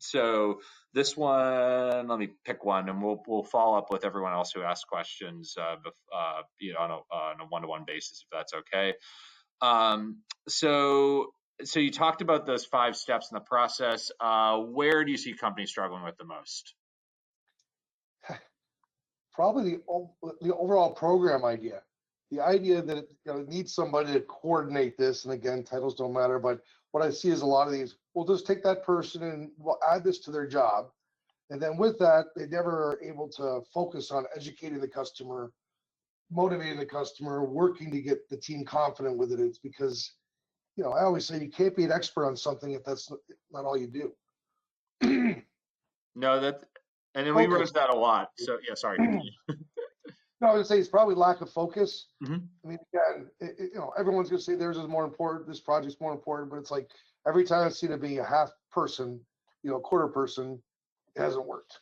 So this one, let me pick one, and we'll follow up with everyone else who asked questions on a one-to-one basis, if that's okay. So you talked about those 5 steps in the process. Where do you see companies struggling with the most? Probably the overall program idea. The idea that it needs somebody to coordinate this, and again, titles don't matter, but what I see is a lot of these, we'll just take that person and we'll add this to their job. And then with that, they never are able to focus on educating the customer, motivating the customer, working to get the team confident with it. It's because, you know, I always say you can't be an expert on something if that's not all you do. No, and then we run Focus. into that a lot. So yeah, sorry. No, I would say it's probably lack of focus. Mhm. I mean, again, you know, everyone's gonna say theirs is more important, this project's more important, but it's like every time I see to be a half person, you know, quarter person, it hasn't worked.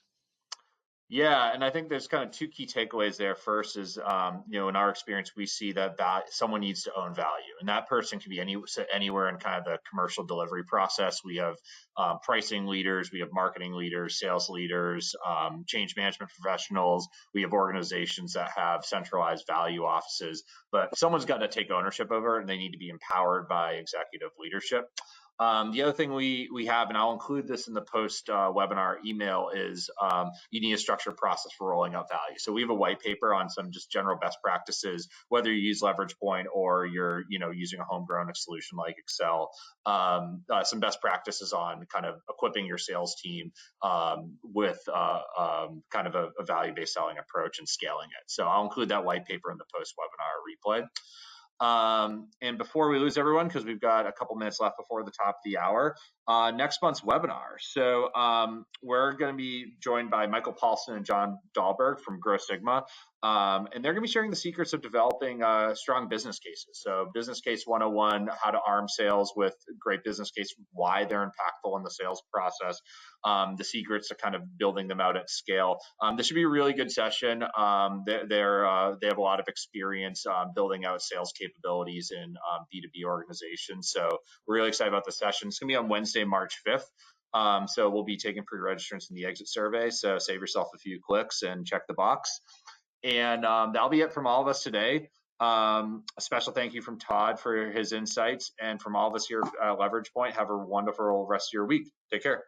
Yeah, and I think there's kind of two key takeaways there. First is, you know, in our experience, we see that someone needs to own value, and that person can be anywhere in kind of the commercial delivery process. We have pricing leaders, we have marketing leaders, sales leaders, change management professionals. We have organizations that have centralized value offices, but someone's got to take ownership over it, and they need to be empowered by executive leadership. The other thing we have, and I'll include this in the post webinar email, is you need a structured process for rolling out value. So we have a white paper on some just general best practices, whether you use Leverage Point or you're using a homegrown solution like Excel. Some best practices on kind of equipping your sales team with kind of a value-based selling approach and scaling it. So I'll include that white paper in the post webinar replay. And before we lose everyone, because we've got a couple minutes left before the top of the hour, next month's webinar. So we're going to be joined by Michael Paulson and John Dahlberg from Grow Sigma. And they're going to be sharing the secrets of developing strong business cases. So Business Case 101, how to arm sales with great business case, why they're impactful in the sales process, the secrets to kind of building them out at scale. This should be a really good session. They have a lot of experience building out sales capabilities in B2B organizations. So we're really excited about the session. It's going to be on Wednesday, March 5th. So we'll be taking pre-registrants in the exit survey. So save yourself a few clicks and check the box. And that'll be it from all of us today. A special thank you from Todd for his insights, and from all of us here at Leverage Point. Have a wonderful rest of your week. Take care.